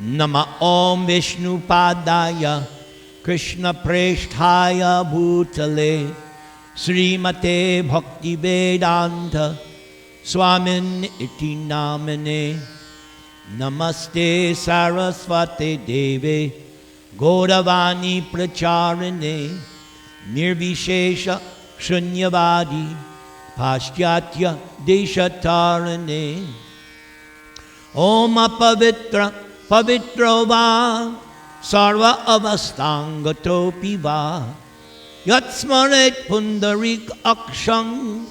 Nama Om Vishnupadaya Krishna Presthaya Bhutale Srimate Bhakti Vedanta Swamin Iti Namane Namaste Saraswate Deve Gauravani Pracharane Nirvishesha Shunyavadi Paschatya Deshatarane Om Apavitra Pavitro Va Sarva Avastangato Va Yat Smorit Pundarik Akshang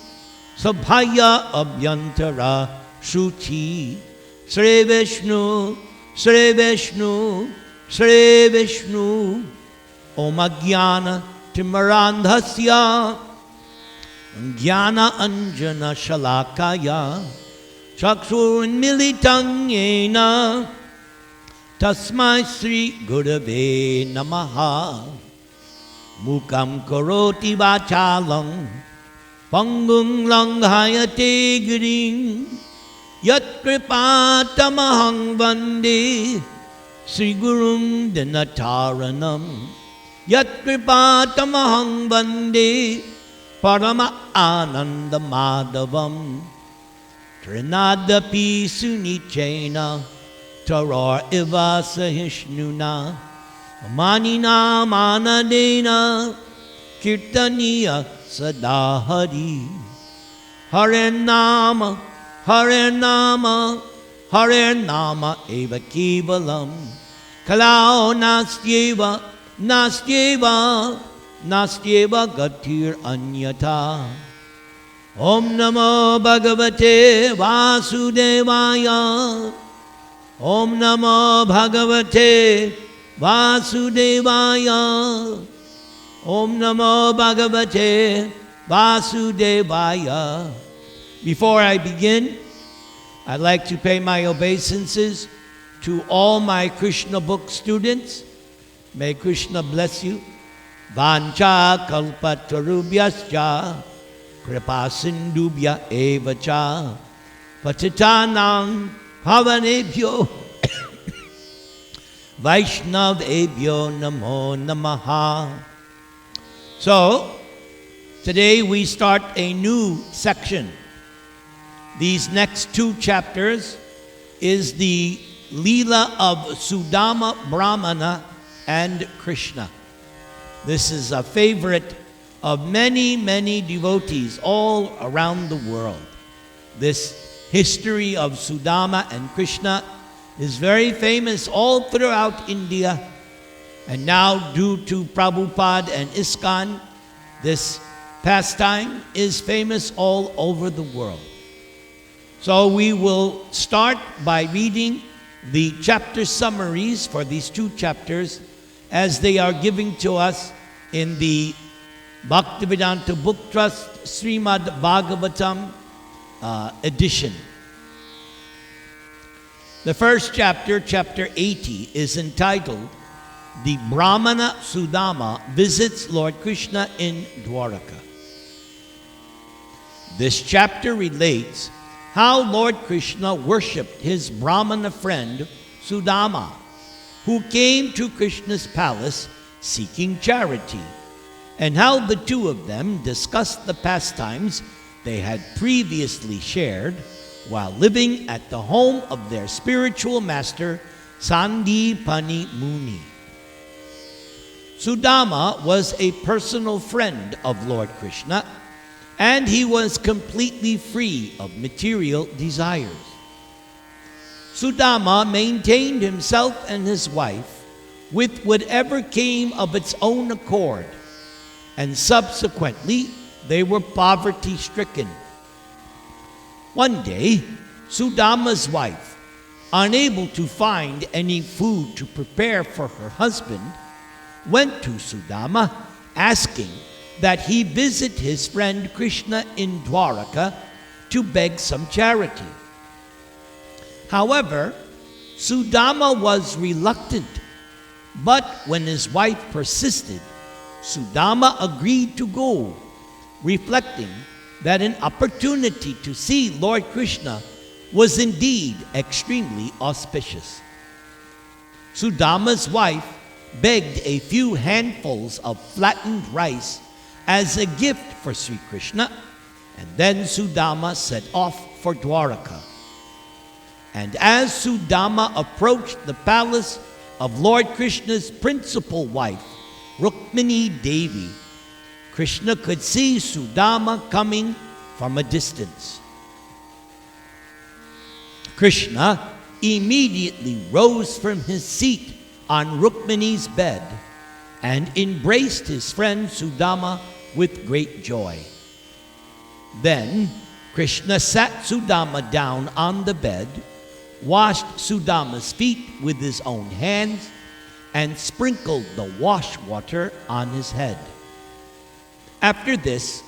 Sabhaya Abhyantara Shuchi Sri Vishnu Sri Vishnu Sri Vishnu Om Ajnana Timarandhasya Jnana Anjana Shalakaya Chakshurunmilitam Yena Tasmai Sri Gurave Namaha Mukam Karoti Vachalam Pangum Langhayate Giring Yat Kripatamahang Vande Sri Gurum Dinataranam Yat Kripatamahang Vande Parama Ananda Madhavam Trinadapi Sunichena Tarar Iva Sahishnuna Manina Manadena Kirtaniya Sadahari Hare Nama Hare Nama Hare Nama Eva Kevalam Kalau Nastyeva Nastyeva Nastyeva Gatir Anyata Om Namo Bhagavate Vasudevaya Om Namo Bhagavate Vasudevaya Om Namo Bhagavate Vasudevaya. Before I begin, I'd like to pay my obeisances to all my Krishna book students. May Krishna bless you. Vancha kalpatarubhyascha Kripasindubhya evacha Patitanam Pavanebhyo Vaishnavebhyo Namo Namaha. So, today we start a new section. These next two chapters is the Leela of Sudama Brahmana and Krishna. This is a favorite of many, many devotees all around the world. This history of Sudama and Krishna is very famous all throughout India. And now, due to Prabhupada and ISKCON, this pastime is famous all over the world. So we will start by reading the chapter summaries for these two chapters as they are given to us in the Bhaktivedanta Book Trust Srimad Bhagavatam edition. The first chapter, chapter 80, is entitled The Brahmana Sudama Visits Lord Krishna in Dwaraka. This chapter relates how Lord Krishna worshipped his Brahmana friend Sudama, who came to Krishna's palace seeking charity, and how the two of them discussed the pastimes they had previously shared while living at the home of their spiritual master, Sandipani Muni. Sudama was a personal friend of Lord Krishna, and he was completely free of material desires. Sudama maintained himself and his wife with whatever came of its own accord, and subsequently they were poverty-stricken. One day, Sudama's wife, unable to find any food to prepare for her husband, went to Sudama asking that he visit his friend Krishna in Dwaraka to beg some charity. However, Sudama was reluctant, but when his wife persisted, Sudama agreed to go, reflecting that an opportunity to see Lord Krishna was indeed extremely auspicious. Sudama's wife begged a few handfuls of flattened rice as a gift for Sri Krishna, and then Sudama set off for Dwaraka. And as Sudama approached the palace of Lord Krishna's principal wife, Rukmini Devi, Krishna could see Sudama coming from a distance. Krishna immediately rose from his seat on Rukmini's bed and embraced his friend Sudama with great joy. Then Krishna sat Sudama down on the bed, washed Sudama's feet with his own hands, and sprinkled the wash water on his head. After this,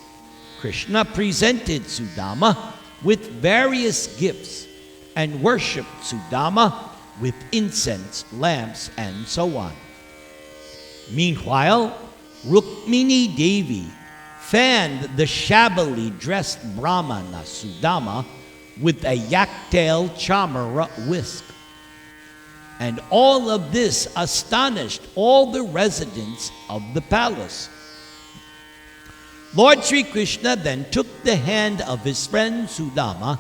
Krishna presented Sudama with various gifts and worshipped Sudama with incense, lamps, and so on. Meanwhile, Rukmini Devi fanned the shabbily dressed Brahmana Sudama with a yak-tail chamara whisk. And all of this astonished all the residents of the palace. Lord Sri Krishna then took the hand of his friend Sudama,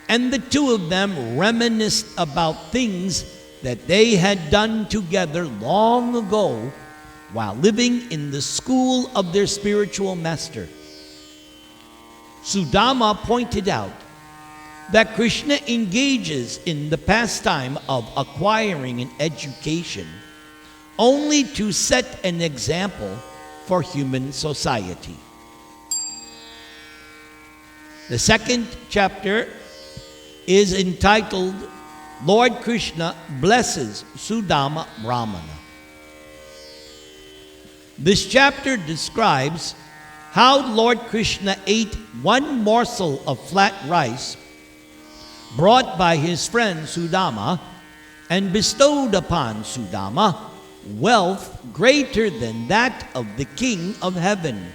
and the two of them reminisced about things that they had done together long ago while living in the school of their spiritual master. Sudama pointed out that Krishna engages in the pastime of acquiring an education only to set an example for human society. The second chapter is entitled, Lord Krishna Blesses Sudama Brahmana. This chapter describes how Lord Krishna ate one morsel of flat rice brought by his friend Sudama and bestowed upon Sudama wealth greater than that of the King of Heaven.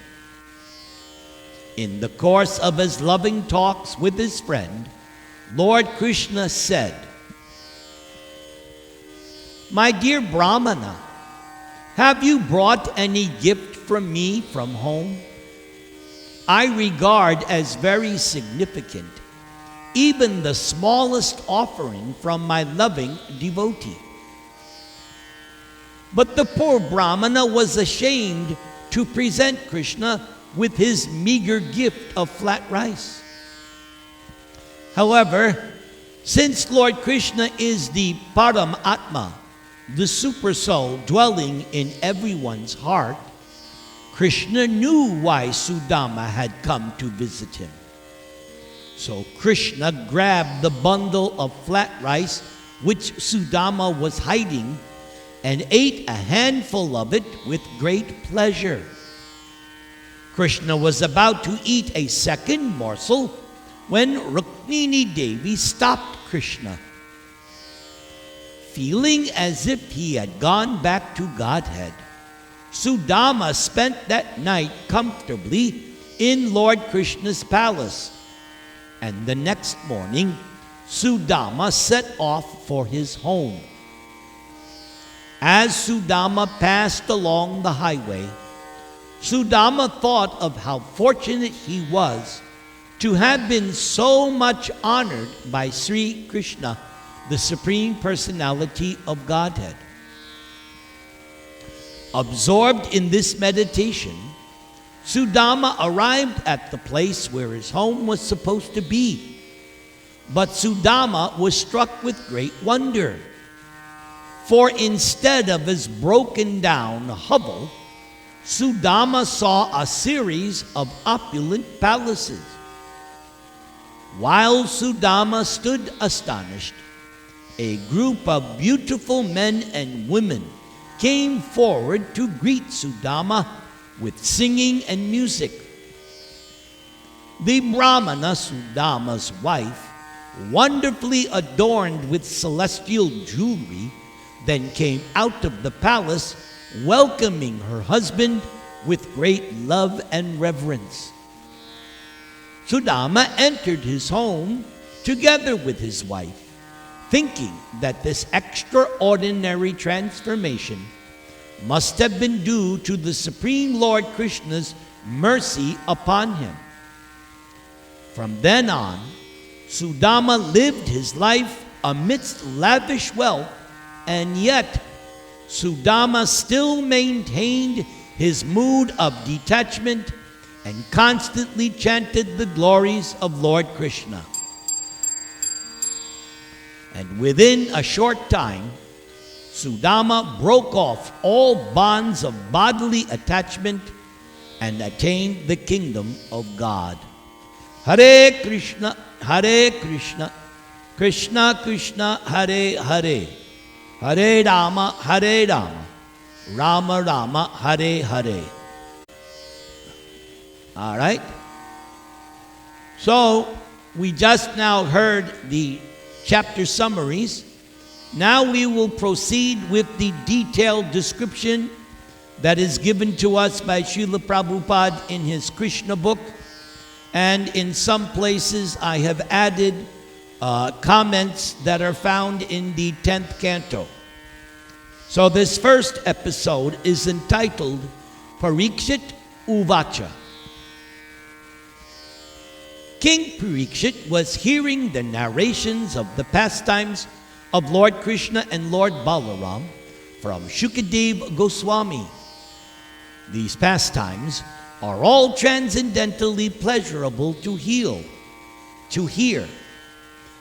In the course of his loving talks with his friend, Lord Krishna said, "My dear Brahmana, have you brought any gift from me from home? I regard as very significant even the smallest offering from my loving devotee." But the poor Brahmana was ashamed to present Krishna with his meager gift of flat rice. However, since Lord Krishna is the Paramatma, the super soul dwelling in everyone's heart, Krishna knew why Sudama had come to visit him. So Krishna grabbed the bundle of flat rice which Sudama was hiding and ate a handful of it with great pleasure. Krishna was about to eat a second morsel when Rukmini Devi stopped Krishna. Feeling as if he had gone back to Godhead, Sudama spent that night comfortably in Lord Krishna's palace, and the next morning Sudama set off for his home. As Sudama passed along the highway, Sudama thought of how fortunate he was to have been so much honored by Sri Krishna, the Supreme Personality of Godhead. Absorbed in this meditation, Sudama arrived at the place where his home was supposed to be. But Sudama was struck with great wonder, for instead of his broken down hovel, Sudama saw a series of opulent palaces. While Sudama stood astonished, a group of beautiful men and women came forward to greet Sudama with singing and music. The Brahmana, Sudama's wife, wonderfully adorned with celestial jewelry, then came out of the palace, welcoming her husband with great love and reverence. Sudama entered his home together with his wife, thinking that this extraordinary transformation must have been due to the Supreme Lord Krishna's mercy upon him. From then on, Sudama lived his life amidst lavish wealth, and yet Sudama still maintained his mood of detachment and constantly chanted the glories of Lord Krishna. And within a short time, Sudama broke off all bonds of bodily attachment and attained the kingdom of God. Hare Krishna, Krishna Krishna, Hare Hare, Hare Rama, Rama Rama, Hare Hare. All right? So, we just now heard the chapter summaries. Now we will proceed with the detailed description that is given to us by Srila Prabhupada in his Krishna book. And in some places I have added comments that are found in the 10th canto. So this first episode is entitled Parikshit Uvacha. King Parikshit was hearing the narrations of the pastimes of Lord Krishna and Lord Balaram from Shukadeva Goswami. These pastimes are all transcendentally pleasurable to hear.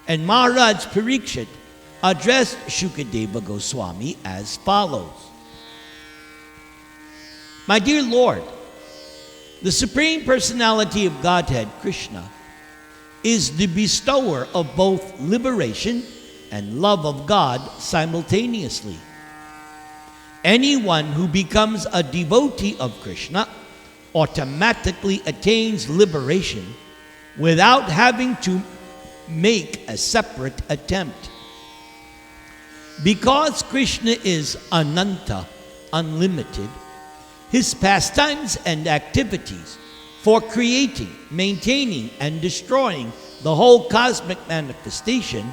And Maharaj Parikshit addressed Shukadeva Goswami as follows. My dear Lord, the Supreme Personality of Godhead, Krishna, is the bestower of both liberation and love of God simultaneously. Anyone who becomes a devotee of Krishna automatically attains liberation without having to make a separate attempt. Because Krishna is Ananta, unlimited, his pastimes and activities for creating, maintaining, and destroying the whole cosmic manifestation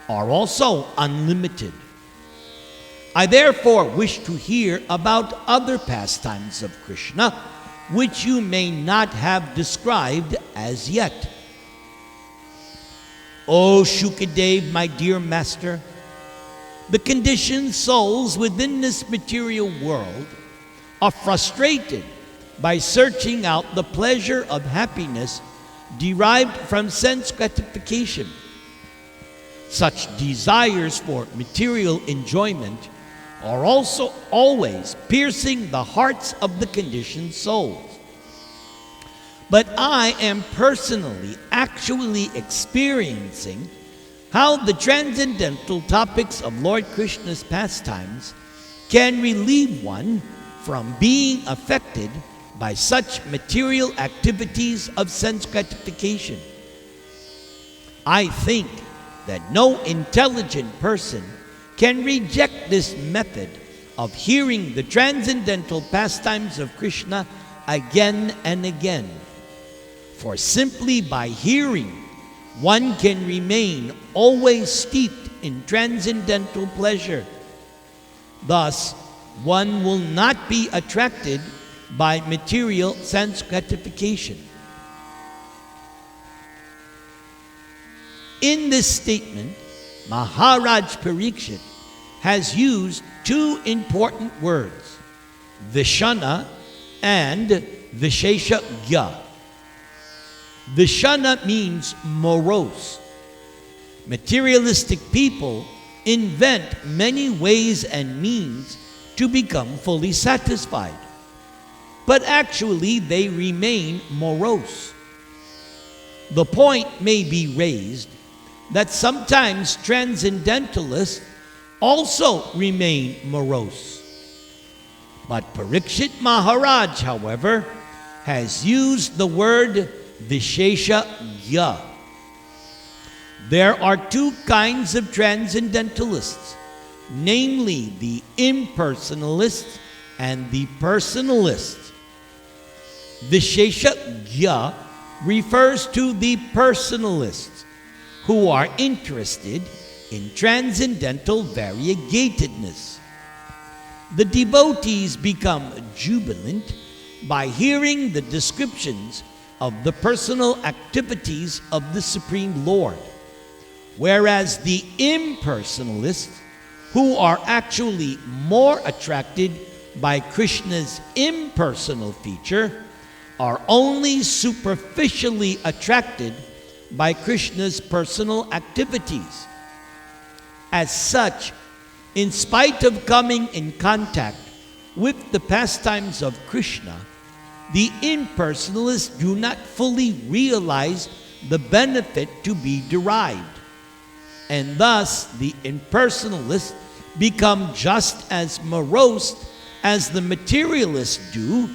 are also unlimited. I therefore wish to hear about other pastimes of Krishna, which you may not have described as yet. O Shukadev, my dear master, the conditioned souls within this material world are frustrated by searching out the pleasure of happiness derived from sense gratification. Such desires for material enjoyment are also always piercing the hearts of the conditioned souls. But I am personally actually experiencing how the transcendental topics of Lord Krishna's pastimes can relieve one from being affected by such material activities of sense gratification. I think that no intelligent person can reject this method of hearing the transcendental pastimes of Krishna again and again. For simply by hearing, one can remain always steeped in transcendental pleasure. Thus, one will not be attracted by material sense gratification. In this statement, Maharaj Parikshit has used two important words, Vishana and Visheshagya. Vishana means morose. Materialistic people invent many ways and means to become fully satisfied, but actually they remain morose. The point may be raised that sometimes transcendentalists also remain morose. But Parikshit Maharaj, however, has used the word Visheshagya. There are two kinds of transcendentalists, namely the impersonalists and the personalists. Visheshagya refers to the personalists who are interested in transcendental variegatedness. The devotees become jubilant by hearing the descriptions of the personal activities of the Supreme Lord, whereas the impersonalists, who are actually more attracted by Krishna's impersonal feature, are only superficially attracted by Krishna's personal activities. As such, in spite of coming in contact with the pastimes of Krishna, the impersonalists do not fully realize the benefit to be derived, and thus the impersonalists become just as morose as the materialists do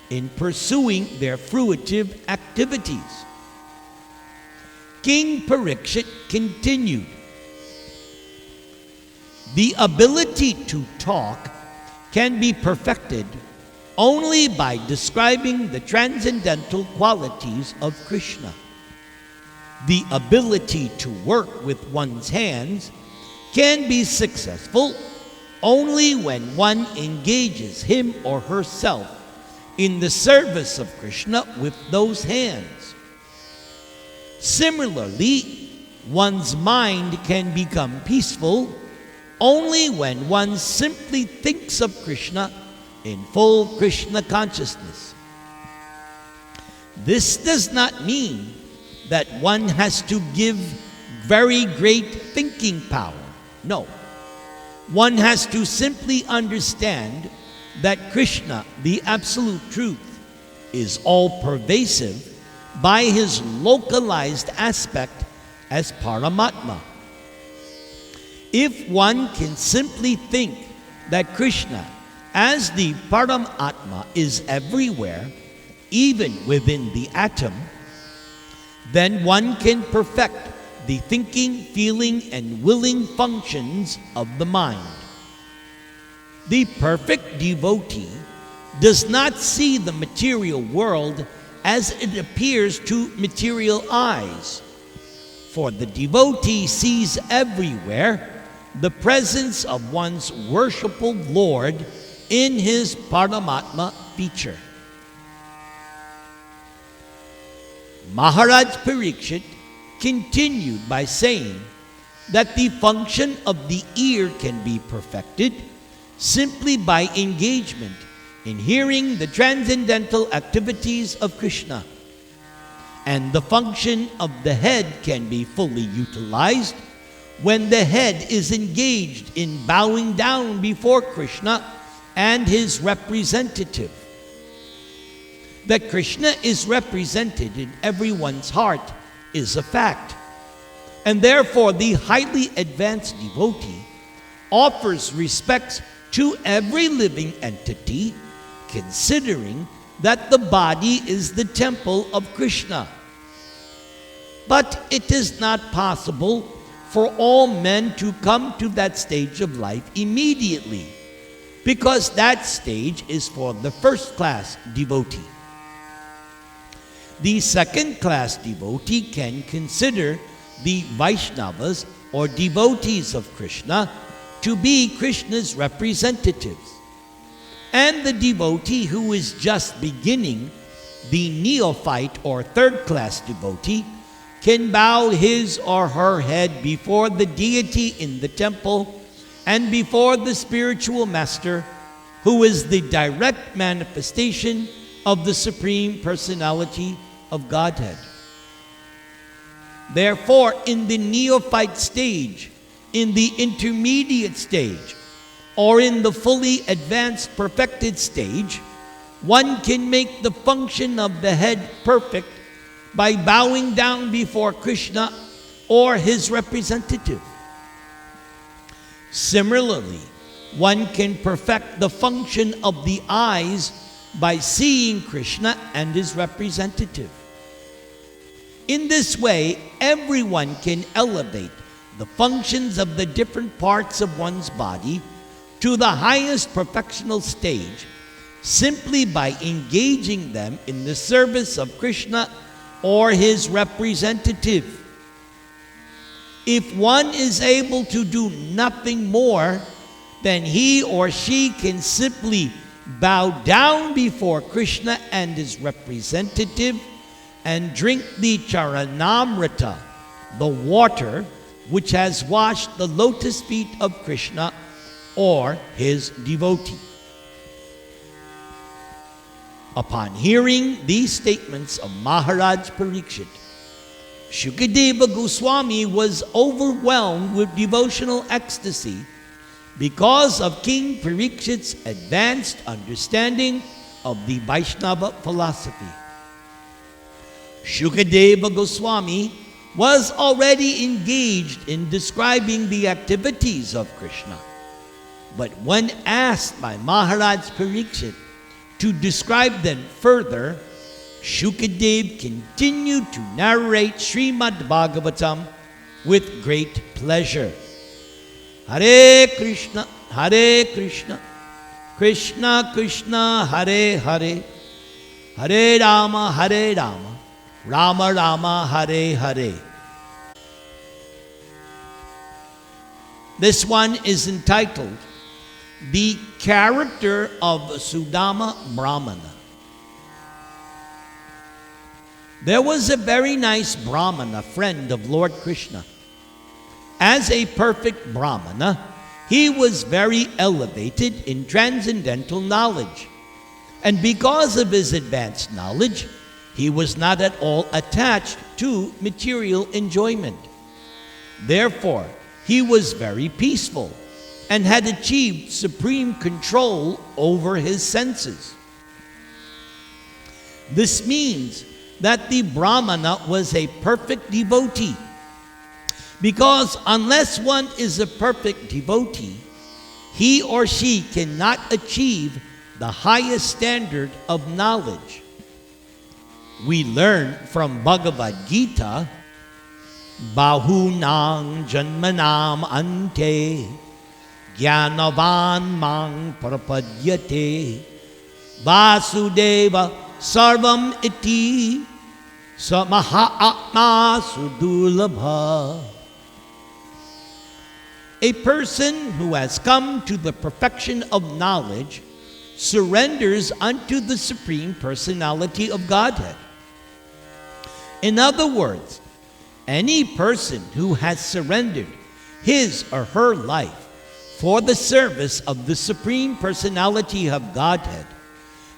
in pursuing their fruitive activities. King Parikshit continued, "The ability to talk can be perfected only by describing the transcendental qualities of Krishna. The ability to work with one's hands can be successful only when one engages him or herself in the service of Krishna with those hands. Similarly, one's mind can become peaceful only when one simply thinks of Krishna in full Krishna consciousness. This does not mean that one has to give very great thinking power. No. One has to simply understand that Krishna, the absolute truth, is all-pervasive by his localized aspect as Paramatma. If one can simply think that Krishna, as the Paramatma, is everywhere, even within the atom, then one can perfect the thinking, feeling, and willing functions of the mind. The perfect devotee does not see the material world as it appears to material eyes, for the devotee sees everywhere the presence of one's worshipful Lord in his Paramatma feature. Maharaj Parikshit continued by saying that the function of the ear can be perfected simply by engagement in hearing the transcendental activities of Krishna. And the function of the head can be fully utilized when the head is engaged in bowing down before Krishna and his representative. That Krishna is represented in everyone's heart is a fact, and therefore the highly advanced devotee offers respects to every living entity, considering that the body is the temple of Krishna. But it is not possible for all men to come to that stage of life immediately, because that stage is for the first-class devotee. The second-class devotee can consider the Vaishnavas or devotees of Krishna to be Krishna's representatives. And the devotee who is just beginning, the neophyte or third-class devotee, can bow his or her head before the deity in the temple and before the spiritual master, who is the direct manifestation of the Supreme Personality of Godhead. Therefore, in the neophyte stage, in the intermediate stage, or in the fully advanced perfected stage, one can make the function of the head perfect by bowing down before Krishna or his representative. Similarly, one can perfect the function of the eyes by seeing Krishna and his representative. In this way, everyone can elevate the functions of the different parts of one's body to the highest perfectional stage simply by engaging them in the service of Krishna or his representative. If one is able to do nothing more, then he or she can simply bow down before Krishna and his representative and drink the charanamrita, the water which has washed the lotus feet of Krishna or his devotee. Upon hearing these statements of Maharaj Parikshit, Shukadeva Goswami was overwhelmed with devotional ecstasy because of King Parikshit's advanced understanding of the Vaishnava philosophy. Shukadeva Goswami was already engaged in describing the activities of Krishna. But when asked by Maharaj Parikshit to describe them further, Shukadev continued to narrate Srimad Bhagavatam with great pleasure. Hare Krishna, Krishna Krishna, Hare Hare, Hare Rama, Rama Rama, Hare Hare. This one is entitled The Character of Sudama Brahmana. There was a very nice Brahmana, friend of Lord Krishna. As a perfect Brahmana, he was very elevated in transcendental knowledge. And because of his advanced knowledge, he was not at all attached to material enjoyment. Therefore, he was very peaceful and had achieved supreme control over his senses. This means that the Brahmana was a perfect devotee, because unless one is a perfect devotee, he or she cannot achieve the highest standard of knowledge. We learn from Bhagavad Gita, Bahunang Janmanam Ante Jnanavan Mang Prapadyate Vasudeva Sarvam Iti Samaha Atma Sudulabha. A person who has come to the perfection of knowledge surrenders unto the Supreme Personality of Godhead. In other words, any person who has surrendered his or her life for the service of the Supreme Personality of Godhead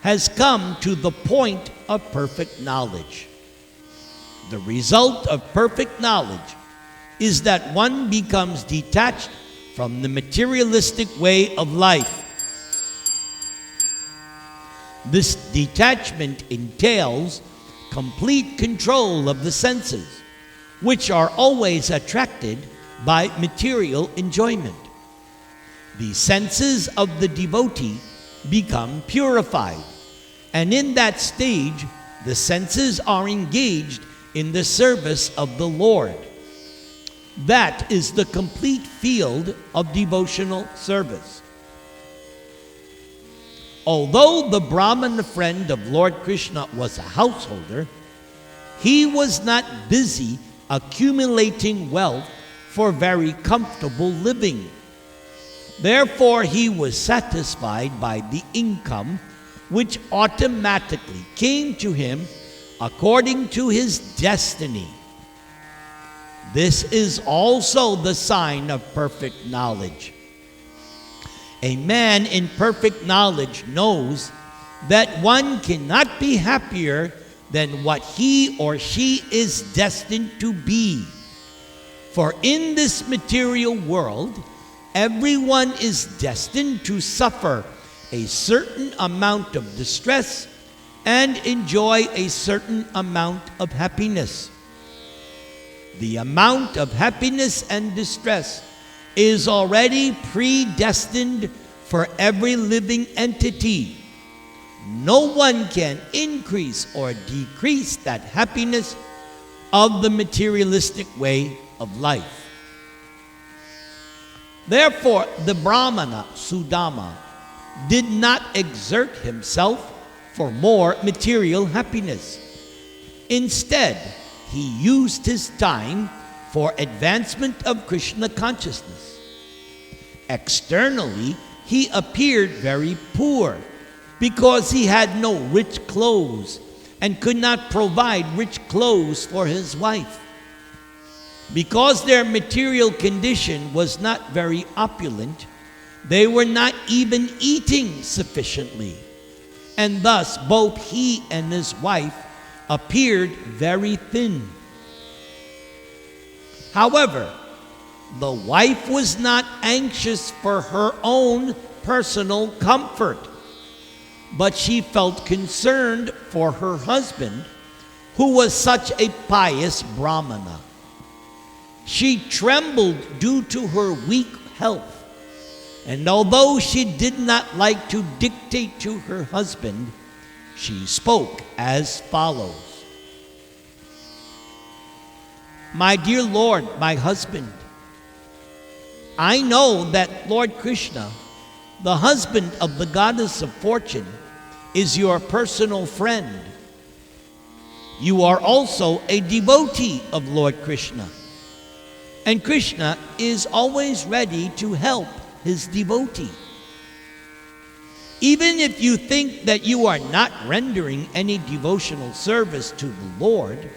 has come to the point of perfect knowledge. The result of perfect knowledge is that one becomes detached from the materialistic way of life. This detachment entails complete control of the senses, which are always attracted by material enjoyment. The senses of the devotee become purified, and in that stage, the senses are engaged in the service of the Lord. That is the complete field of devotional service. Although the Brahmana friend of Lord Krishna was a householder, he was not busy accumulating wealth for very comfortable living. Therefore, he was satisfied by the income which automatically came to him according to his destiny. This is also the sign of perfect knowledge. A man in perfect knowledge knows that one cannot be happier than what he or she is destined to be. For in this material world, everyone is destined to suffer a certain amount of distress and enjoy a certain amount of happiness. The amount of happiness and distress is already predestined for every living entity. No one can increase or decrease that happiness of the materialistic way of life. Therefore, the Brahmana, Sudama, did not exert himself for more material happiness. Instead, he used his time for advancement of Krishna consciousness. Externally, he appeared very poor because he had no rich clothes and could not provide rich clothes for his wife. Because their material condition was not very opulent, they were not even eating sufficiently, and thus both he and his wife appeared very thin. However, the wife was not anxious for her own personal comfort, but she felt concerned for her husband, who was such a pious Brahmana. She trembled due to her weak health, and although she did not like to dictate to her husband, she spoke as follows. My dear Lord, my husband, I know that Lord Krishna, the husband of the goddess of fortune, is your personal friend. You are also a devotee of Lord Krishna, and Krishna is always ready to help his devotee. Even if you think that you are not rendering any devotional service to the Lord,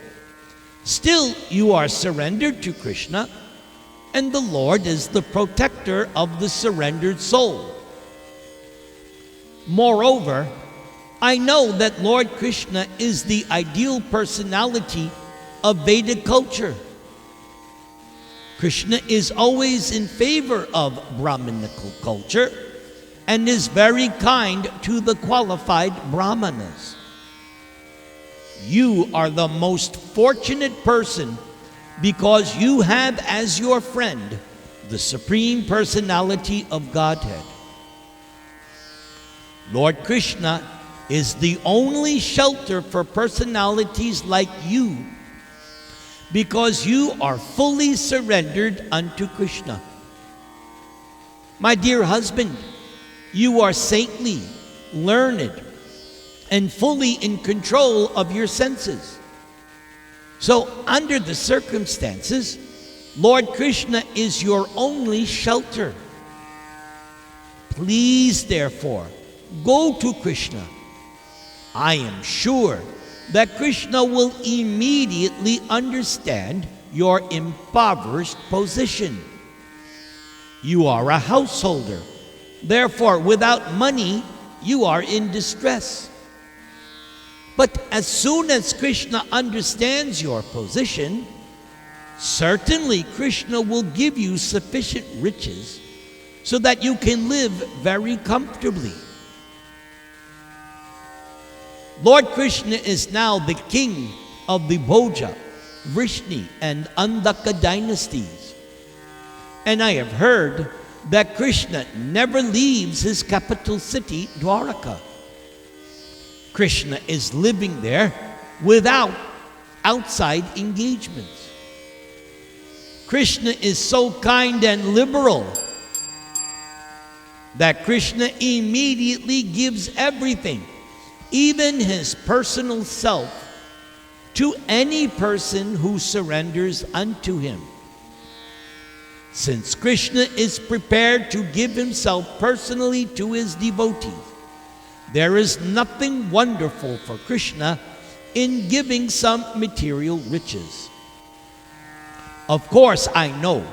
still you are surrendered to Krishna, and the Lord is the protector of the surrendered soul. Moreover, I know that Lord Krishna is the ideal personality of Vedic culture. Krishna is always in favor of Brahminical culture and is very kind to the qualified Brahmanas. You are the most fortunate person because you have as your friend the Supreme Personality of Godhead. Lord Krishna is the only shelter for personalities like you, because you are fully surrendered unto Krishna. My dear husband, you are saintly, learned, and fully in control of your senses. So, under the circumstances, Lord Krishna is your only shelter. Please, therefore, go to Krishna. I am sure that Krishna will immediately understand your impoverished position. You are a householder. Therefore, without money, you are in distress. But as soon as Krishna understands your position, certainly Krishna will give you sufficient riches so that you can live very comfortably. Lord Krishna is now the king of the Bhoja, Vrishni, and Andaka dynasties. And I have heard that Krishna never leaves his capital city, Dwaraka. Krishna is living there without outside engagements. Krishna is so kind and liberal that Krishna immediately gives everything, even his personal self, to any person who surrenders unto him. Since Krishna is prepared to give himself personally to his devotees, there is nothing wonderful for Krishna in giving some material riches. Of course, I know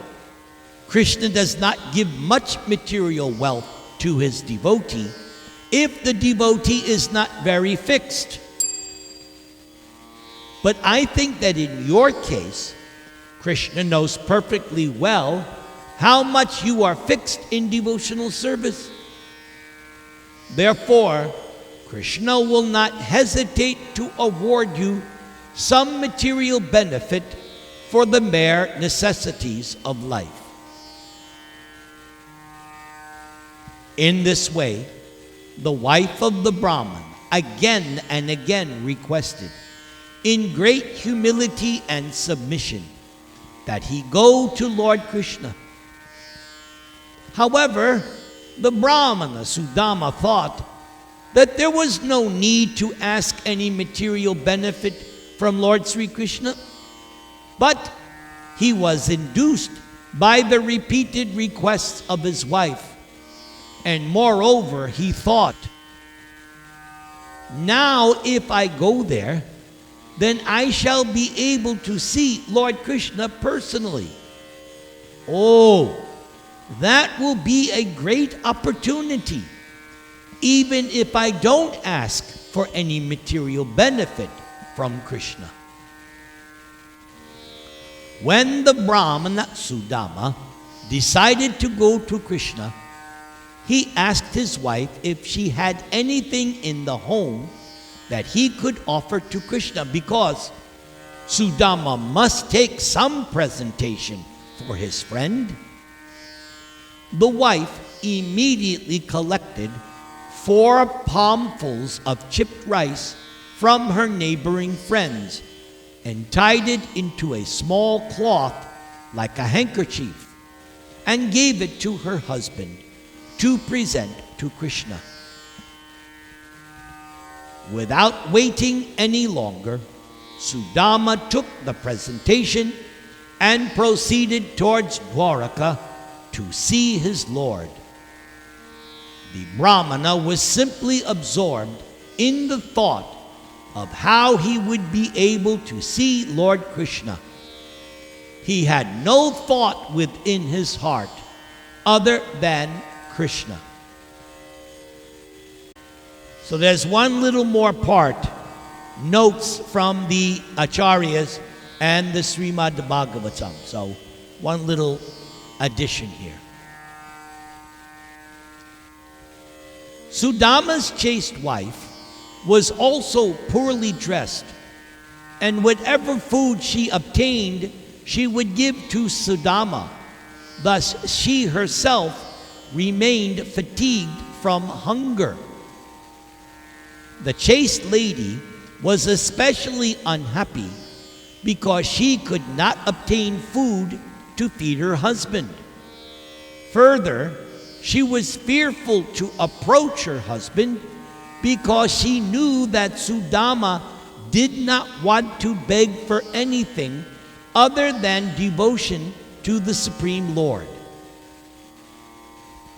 Krishna does not give much material wealth to his devotee if the devotee is not very fixed. But I think that in your case, Krishna knows perfectly well how much you are fixed in devotional service. Therefore, Krishna will not hesitate to award you some material benefit for the mere necessities of life. In this way, the wife of the Brahman again and again requested, in great humility and submission, that he go to Lord Krishna. However, the Brahmana Sudama thought that there was no need to ask any material benefit from Lord Sri Krishna, but he was induced by the repeated requests of his wife. And moreover, he thought, now if I go there, then I shall be able to see Lord Krishna personally. Oh, that will be a great opportunity, even if I don't ask for any material benefit from Krishna. When the Brahmana Sudama decided to go to Krishna, he asked his wife if she had anything in the home that he could offer to Krishna, because Sudama must take some presentation for his friend. The wife immediately collected 4 palmfuls of chipped rice from her neighboring friends and tied it into a small cloth like a handkerchief and gave it to her husband to present to Krishna. Without waiting any longer, Sudama took the presentation and proceeded towards Dwaraka to see his Lord. The Brahmana was simply absorbed in the thought of how he would be able to see Lord Krishna. He had no thought within his heart other than Krishna. So there's one little more part, notes from the Acharyas and the Srimad Bhagavatam. So one little addition here. Sudama's chaste wife was also poorly dressed, and whatever food she obtained, she would give to Sudama. Thus she herself remained fatigued from hunger. The chaste lady was especially unhappy because she could not obtain food to feed her husband. Further, she was fearful to approach her husband because she knew that Sudama did not want to beg for anything other than devotion to the Supreme Lord.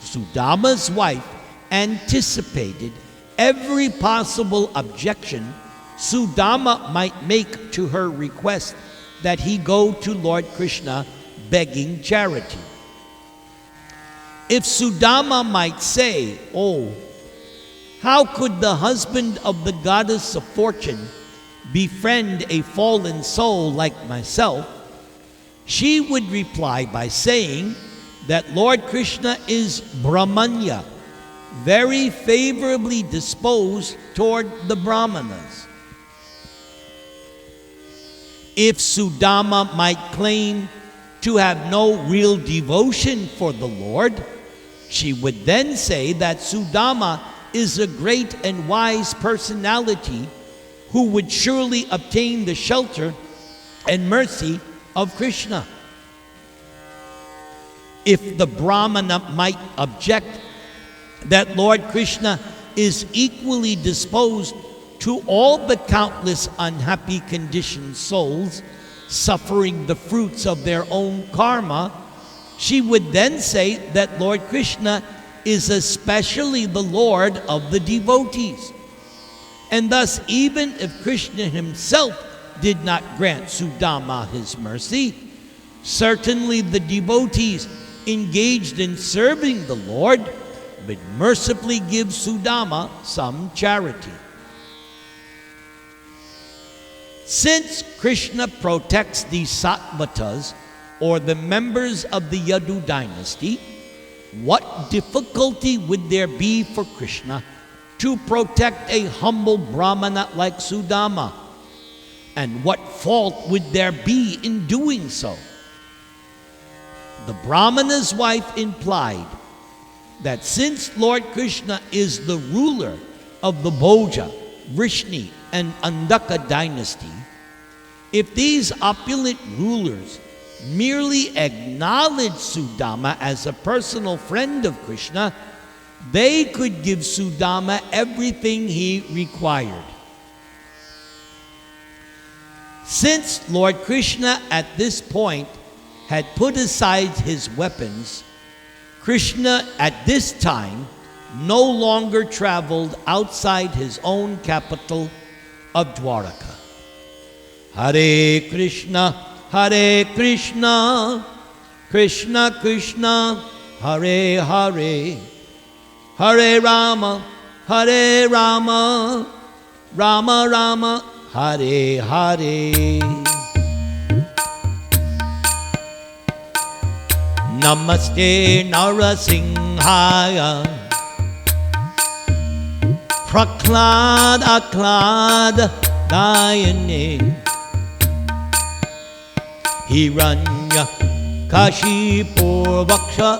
Sudama's wife anticipated every possible objection Sudama might make to her request that he go to Lord Krishna begging charity. If Sudama might say, "Oh, how could the husband of the goddess of fortune befriend a fallen soul like myself?" she would reply by saying that Lord Krishna is Brahmanya, very favorably disposed toward the Brahmanas. If Sudama might claim to have no real devotion for the Lord, she would then say that Sudama is a great and wise personality who would surely obtain the shelter and mercy of Krishna. If the Brahmana might object that Lord Krishna is equally disposed to all the countless unhappy conditioned souls suffering the fruits of their own karma, she would then say that Lord Krishna is especially the Lord of the devotees. And thus, even if Krishna himself did not grant Sudama his mercy, certainly the devotees engaged in serving the Lord would mercifully give Sudama some charity. Since Krishna protects the Sattvatas, or the members of the Yadu dynasty, what difficulty would there be for Krishna to protect a humble Brahmana like Sudama? And what fault would there be in doing so? The Brahmana's wife implied that since Lord Krishna is the ruler of the Bhoja, Vrishni, and Andaka dynasty, if these opulent rulers merely acknowledge Sudama as a personal friend of Krishna, they could give Sudama everything he required. Since Lord Krishna at this point had put aside his weapons, Krishna at this time no longer traveled outside his own capital of Dwaraka. Hare Krishna, Krishna Krishna, Hare Hare, Hare Rama, Rama Rama, Hare Hare. Namaste Narasimhaya, Prahlada Dayane, Hiranya Kashipurvaksha,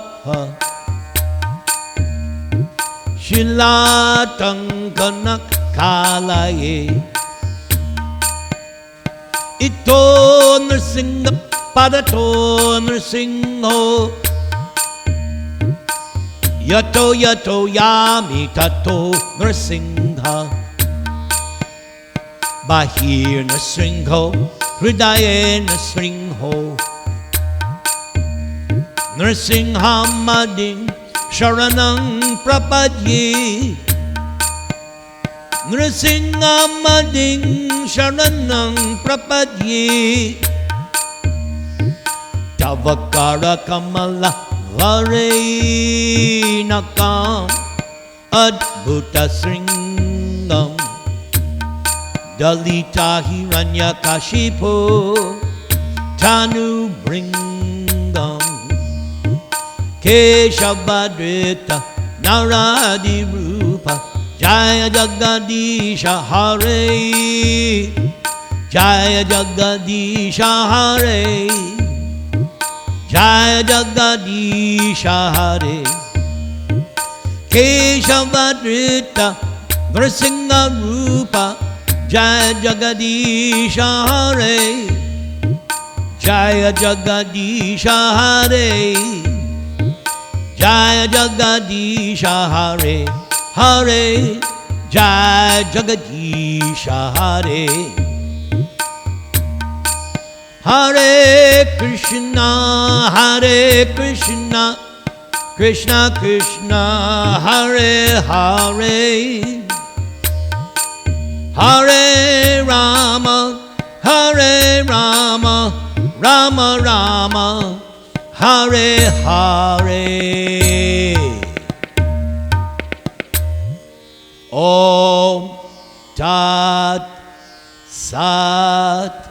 Shilatankana Kalaye, Ito Nrsinga Padato Nrsingo, Yato Yami Tato Nrsingha, Bahir Nrsingho, Hridaye Nrsingho, Nrsingha Madin Sharanang Prapadye, Nrsingha Madin Sharanang Prapadye, Tavakara Kamala Varenakam Adbhuta Sringam, Dalita Hiranya Kashipo Tanu Bringam, Keshavadrita Naradi Rupa, Jaya Jagadisha Hare, Jaya Jagadisha Hare, Jaya Jagadisha Hare, Keshavadrita Nrsinga Rupa, Jaya Jagadisha Hare, Jaya Jagadisha Hare, Jaya Jagadisha Hare, Hare Jaya Jagadisha Hare. Hare Krishna, Krishna Krishna, Hare Hare, Hare Rama, Rama Rama, Hare Hare. Om Tat Sat.